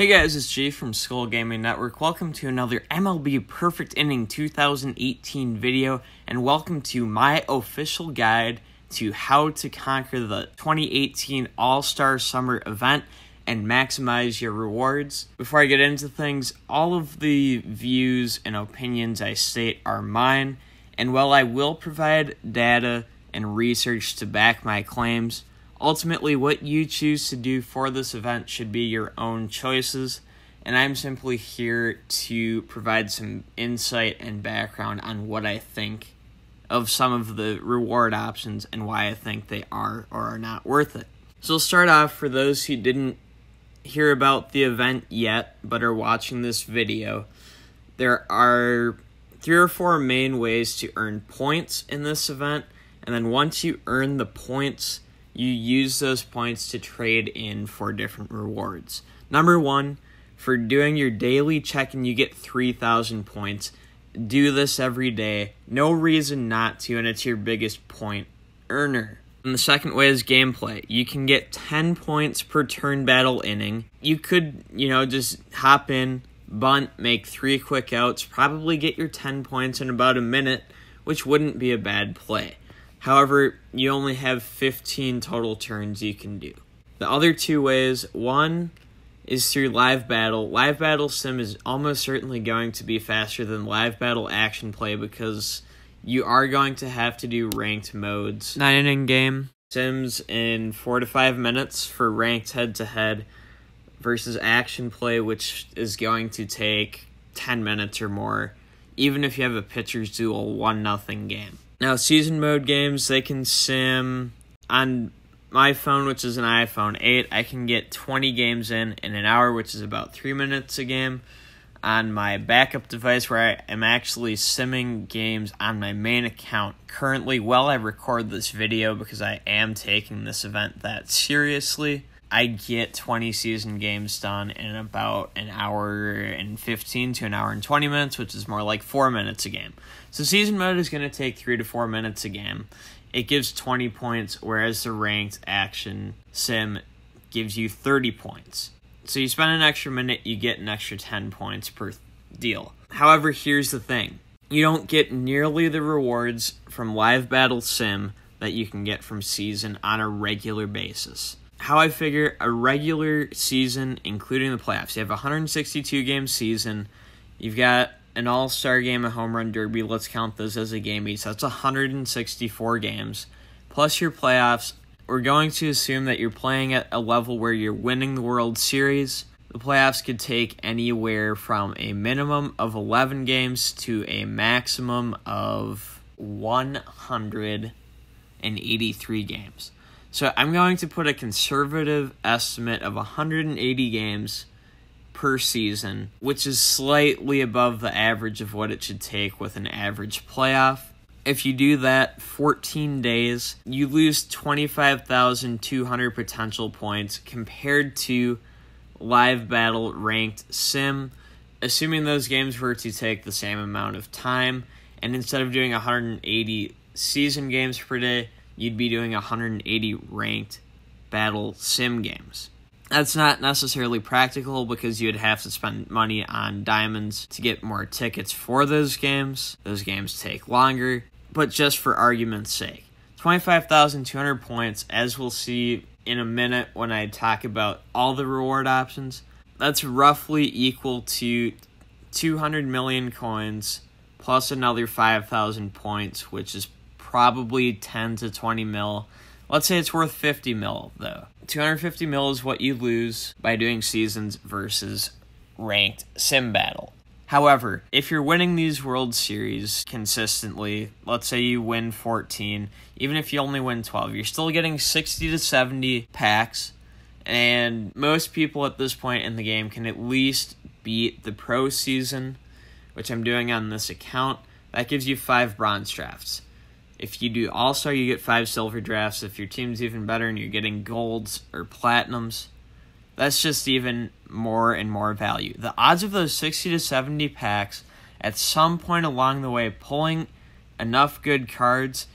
Hey guys, it's Jay from Network. Welcome to another MLB Perfect Inning 2018 video, and welcome to my official guide to how to conquer the 2018 All-Star Summer event and maximize your rewards. Before I get into things, all of the views and opinions I state are mine, and while I will provide data and research to back my claims, ultimately, what you choose to do for this event should be your own choices, and I'm simply here to provide some insight and background on what I think of some of the reward options and why I think they are or are not worth it. So we'll start off, for those who didn't hear about the event yet but are watching this video, there are 3 or 4 main ways to earn points in this event, and then once you earn the points, you use those points to trade in for different rewards. Number 1, for doing your daily check-in, you get 3,000 points. Do this every day. No reason not to, and it's your biggest point earner. And the second way is gameplay. You can get 10 points per turn battle inning. You could, just hop in, bunt, make 3 quick outs, probably get your 10 points in about a minute, which wouldn't be a bad play. However, you only have 15 total turns you can do. The other 2 ways, one is through live battle. Live battle sim is almost certainly going to be faster than live battle action play because you are going to have to do ranked modes. 9-inning game sims in 4 to 5 minutes for ranked head-to-head versus action play, which is going to take 10 minutes or more, even if you have a pitcher's duel 1-0 game. Now, season mode games, they can sim. On my phone, which is an iPhone 8, I can get 20 games in an hour, which is about 3 minutes a game. On my backup device, where I am actually simming games on my main account currently, while I record this video, because I am taking this event that seriously, I get 20 season games done in about an hour and 15 to an hour and 20 minutes, which is more like 4 minutes a game. So season mode is going to take 3 to 4 minutes a game. It gives 20 points, whereas the ranked action sim gives you 30 points. So you spend an extra minute, you get an extra 10 points per deal. However, here's the thing. You don't get nearly the rewards from live battle sim that you can get from season on a regular basis. How I figure a regular season, including the playoffs, you have a 162-game season, you've got an all-star game, a home run derby, let's count those as a game each, so that's 164 games, plus your playoffs. We're going to assume that you're playing at a level where you're winning the World Series. The playoffs could take anywhere from a minimum of 11 games to a maximum of 183 games. So I'm going to put a conservative estimate of 180 games per season, which is slightly above the average of what it should take with an average playoff. If you do that 14 days, you lose 25,200 potential points compared to live battle ranked sim, assuming those games were to take the same amount of time, and instead of doing 180 season games per day, you'd be doing 180 ranked battle sim games. That's not necessarily practical because you'd have to spend money on diamonds to get more tickets for those games. Those games take longer, but just for argument's sake. 25,200 points, as we'll see in a minute when I talk about all the reward options, that's roughly equal to 200 million coins plus another 5,000 points, which is probably 10 to 20 mil. Let's say it's worth 50 mil, though. 250 mil is what you lose by doing seasons versus ranked sim battle. However, if you're winning these World Series consistently, let's say you win 14, even if you only win 12, you're still getting 60 to 70 packs, and most people at this point in the game can at least beat the pro season, which I'm doing on this account. That gives you 5 bronze drafts. If you do All-Star, you get 5 silver drafts. If your team's even better and you're getting golds or platinums, that's just even more and more value. The odds of those 60 to 70 packs at some point along the way pulling enough good cards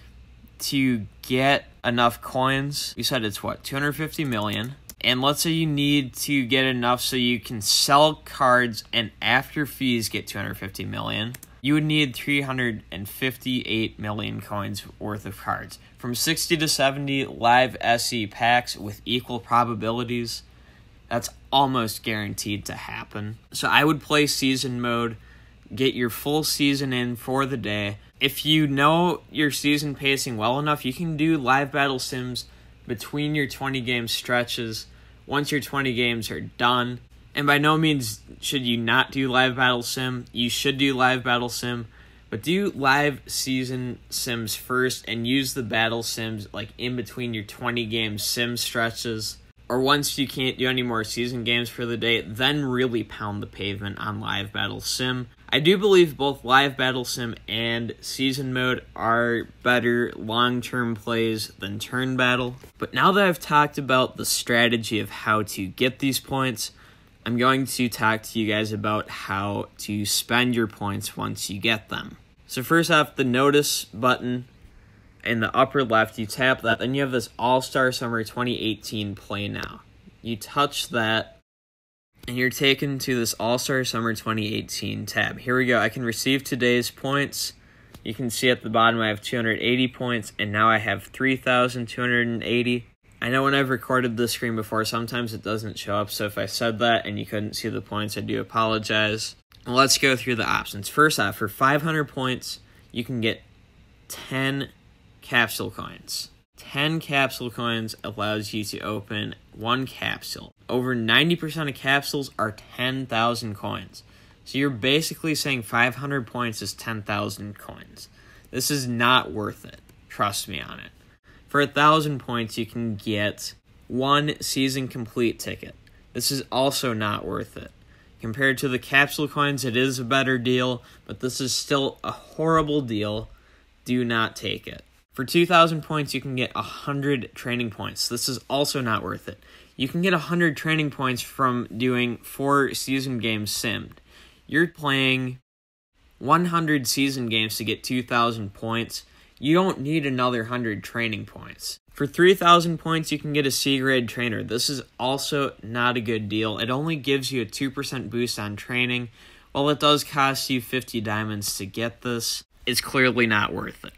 to get enough coins, we said it's what, 250 million. And let's say you need to get enough so you can sell cards and after fees get 250 million. You would need 358 million coins worth of cards. From 60 to 70 live SE packs with equal probabilities, that's almost guaranteed to happen. So I would play season mode, get your full season in for the day. If you know your season pacing well enough, you can do live battle sims between your 20 game stretches once your 20 games are done. And by no means should you not do live battle sim. You should do live battle sim, but do live season sims first and use the battle sims like in between your 20 game sim stretches. Or once you can't do any more season games for the day, then really pound the pavement on live battle sim. I do believe both live battle sim and season mode are better long-term plays than turn battle. But now that I've talked about the strategy of how to get these points, I'm going to talk to you guys about how to spend your points once you get them. So first off, the notice button in the upper left, you tap that, then you have this All-Star Summer 2018 Play Now. You touch that, and you're taken to this All-Star Summer 2018 tab. Here we go. I can receive today's points. You can see at the bottom I have 280 points, and now I have 3,280. I know when I've recorded this screen before, sometimes it doesn't show up, so if I said that and you couldn't see the points, I do apologize. Well, let's go through the options. First off, for 500 points, you can get 10 capsule coins. 10 capsule coins allows you to open one capsule. Over 90% of capsules are 10,000 coins. So you're basically saying 500 points is 10,000 coins. This is not worth it. Trust me on it. For 1,000 points, you can get one season complete ticket. This is also not worth it. Compared to the capsule coins, it is a better deal, but this is still a horrible deal. Do not take it. For 2,000 points, you can get 100 training points. This is also not worth it. You can get 100 training points from doing 4 season games simmed. You're playing 100 season games to get 2,000 points. You don't need another 100 training points. For 3,000 points, you can get a C-grade trainer. This is also not a good deal. It only gives you a 2% boost on training. While it does cost you 50 diamonds to get this, it's clearly not worth it.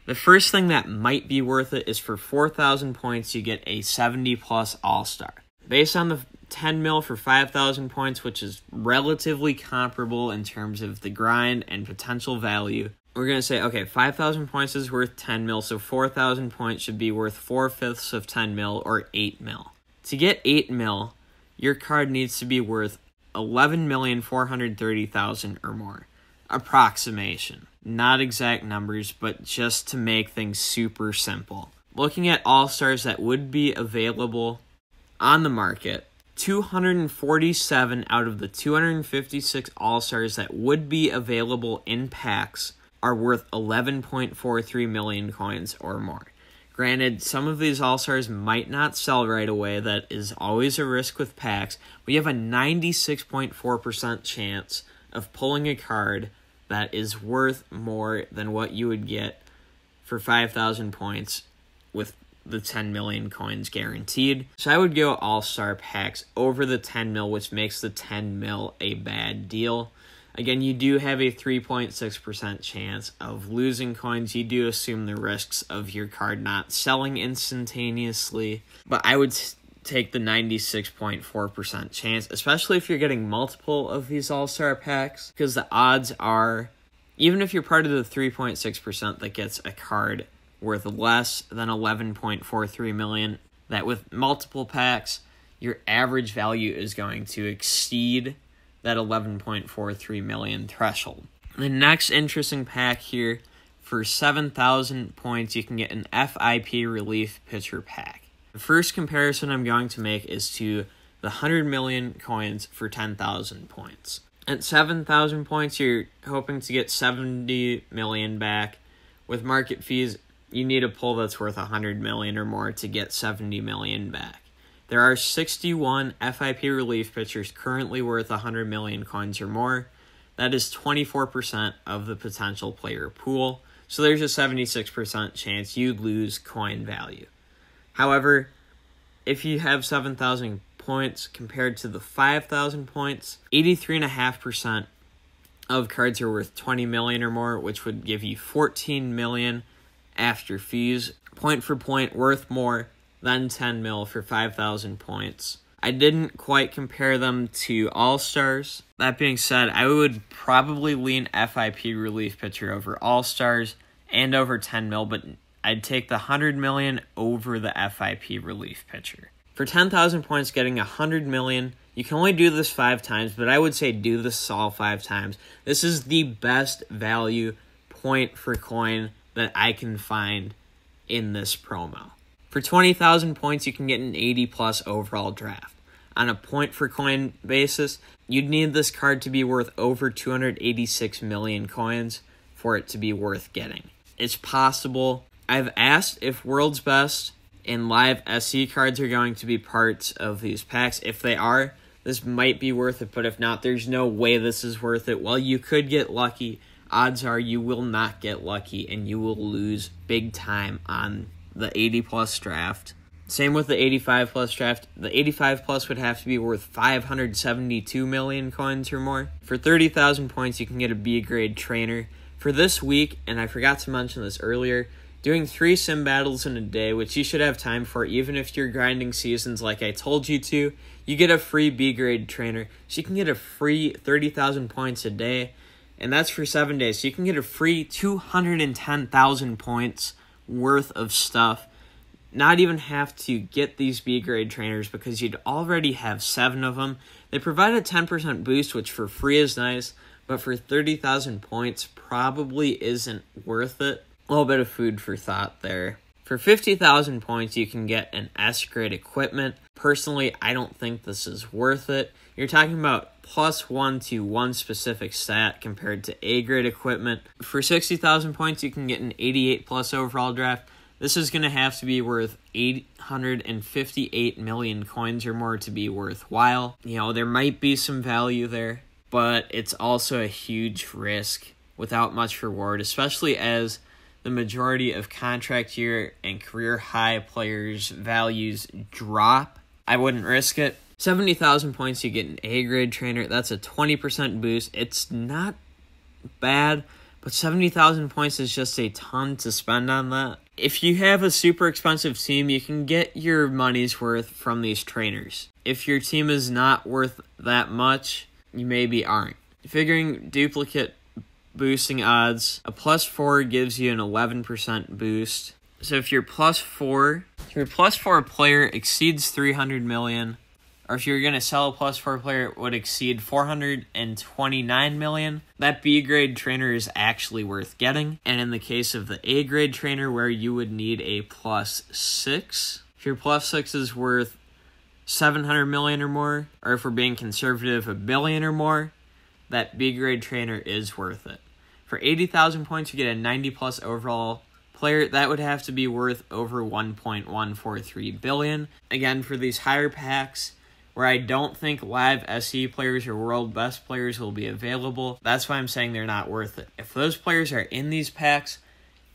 The first thing that might be worth it is for 4,000 points, you get a 70-plus All-Star. Based on the 10 mil for 5,000 points, which is relatively comparable in terms of the grind and potential value, we're going to say, okay, 5,000 points is worth 10 mil, so 4,000 points should be worth 4/5 of 10 mil or 8 mil. To get 8 mil, your card needs to be worth 11,430,000 or more. Approximation. Not exact numbers, but just to make things super simple. Looking at All-Stars that would be available on the market, 247 out of the 256 All-Stars that would be available in packs are worth 11.43 million coins or more. Granted, some of these All-Stars might not sell right away. That is always a risk with packs. We have a 96.4% chance of pulling a card that is worth more than what you would get for 5,000 points with the 10 million coins guaranteed. So I would go All-Star packs over the 10 mil, which makes the 10 mil a bad deal. Again, you do have a 3.6% chance of losing coins. You do assume the risks of your card not selling instantaneously, but I would take the 96.4% chance, especially if you're getting multiple of these All-Star packs, because the odds are, even if you're part of the 3.6% that gets a card worth less than 11.43 million, that with multiple packs, your average value is going to exceed that 11.43 million threshold. The next interesting pack here, for 7,000 points, you can get an FIP Relief Pitcher pack. The first comparison I'm going to make is to the 100 million coins for 10,000 points. At 7,000 points, you're hoping to get 70 million back. With market fees, you need a pull that's worth 100 million or more to get 70 million back. There are 61 FIP relief pitchers currently worth 100 million coins or more. That is 24% of the potential player pool. So there's a 76% chance you'd lose coin value. However, if you have 7,000 points compared to the 5,000 points, 83.5% of cards are worth 20 million or more, which would give you 14 million after fees. Point for point, worth more than 10 mil for 5,000 points. I didn't quite compare them to All-Stars. That being said, I would probably lean FIP relief pitcher over All-Stars and over 10 mil, but I'd take the 100 million over the FIP relief pitcher. For 10,000 points, getting 100 million, you can only do this 5 times, but I would say do this all 5 times. This is the best value point for coin that I can find in this promo. For 20,000 points, you can get an 80+ overall draft. On a point for coin basis, you'd need this card to be worth over 286 million coins for it to be worth getting. It's possible. I've asked if World's Best and Live SE cards are going to be parts of these packs. If they are, this might be worth it, but if not, there's no way this is worth it. While you could get lucky, odds are you will not get lucky and you will lose big time on the 80+ draft. Same with the 85+ draft. The 85+ would have to be worth 572 million coins or more. For 30,000 points, you can get a B grade trainer. For this week, and I forgot to mention this earlier, doing 3 sim battles in a day, which you should have time for even if you're grinding seasons like I told you to, you get a free B grade trainer. So you can get a free 30,000 points a day, and that's for 7 days. So you can get a free 210,000 points worth of stuff. Not even have to get these B grade trainers because you'd already have 7 of them. They provide a 10% boost, which for free is nice, but for 30,000 points probably isn't worth it. A little bit of food for thought there. For 50,000 points, you can get an S grade equipment. Personally, I don't think this is worth it. You're talking about +1 to 1 specific stat compared to A grade equipment. For 60,000 points, you can get an 88+ overall draft. This is going to have to be worth 858 million coins or more to be worthwhile. You know, there might be some value there, but it's also a huge risk without much reward, especially as the majority of contract year and career high players' values drop. I wouldn't risk it. 70,000 points, you get an A grade trainer. That's a 20% boost. It's not bad, but 70,000 points is just a ton to spend on that. If you have a super expensive team, you can get your money's worth from these trainers. If your team is not worth that much, you maybe aren't. Figuring duplicate boosting odds, a +4 gives you an 11% boost. So if your +4 player exceeds 300 million, or if you're going to sell a +4 player, it would exceed 429 million. That B grade trainer is actually worth getting. And in the case of the A grade trainer, where you would need a +6, if your +6 is worth 700 million or more, or if we're being conservative, $1 billion or more, that B grade trainer is worth it. For 80,000 points, you get a 90+ overall player. That would have to be worth over 1.143 billion. Again, for these higher packs, where I don't think live SE players or world best players will be available, that's why I'm saying they're not worth it. If those players are in these packs,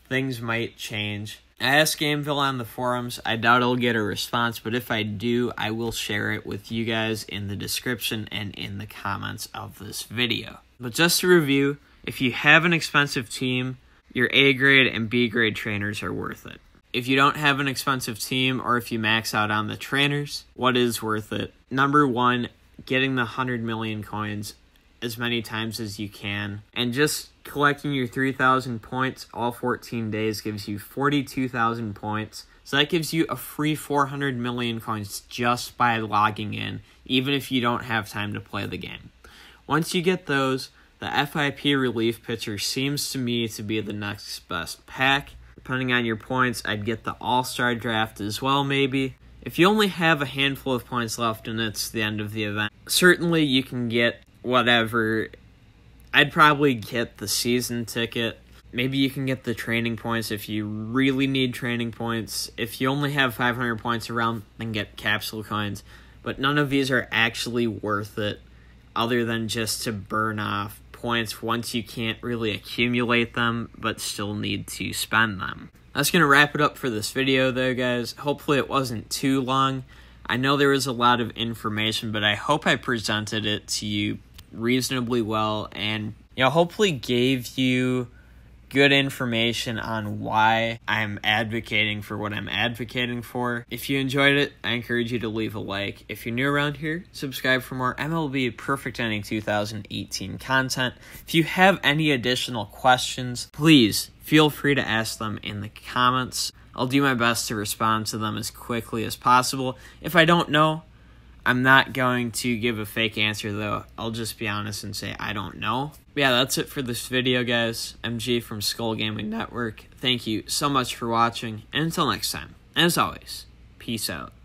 things might change. I asked Gameville on the forums. I doubt I'll get a response, but if I do, I will share it with you guys in the description and in the comments of this video. But just to review, if you have an expensive team, your A grade and B grade trainers are worth it. If you don't have an expensive team, or if you max out on the trainers, what is worth it? Number 1, getting the 100 million coins as many times as you can, and just collecting your 3,000 points all 14 days gives you 42,000 points. So that gives you a free 400 million coins just by logging in, even if you don't have time to play the game. Once you get those, the FIP relief pitcher seems to me to be the next best pack. Depending on your points, I'd get the All-Star draft as well, maybe. If you only have a handful of points left and it's the end of the event, certainly you can get whatever. I'd probably get the season ticket. Maybe you can get the training points if you really need training points. If you only have 500 points around, then get capsule coins. But none of these are actually worth it, other than just to burn off points once you can't really accumulate them, but still need to spend them. That's going to wrap it up for this video, though, guys. Hopefully it wasn't too long. I know there was a lot of information, but I hope I presented it to you reasonably well and, hopefully gave you good information on why I'm advocating for what I'm advocating for. If you enjoyed it, I encourage you to leave a like. If you're new around here, subscribe for more MLB Perfect Inning 2018 content. If you have any additional questions, please feel free to ask them in the comments. I'll do my best to respond to them as quickly as possible. If I don't know, I'm not going to give a fake answer, though. I'll just be honest and say I don't know. But yeah, that's it for this video, guys. I'm G from Skull Gaming Network. Thank you so much for watching, and until next time, as always, peace out.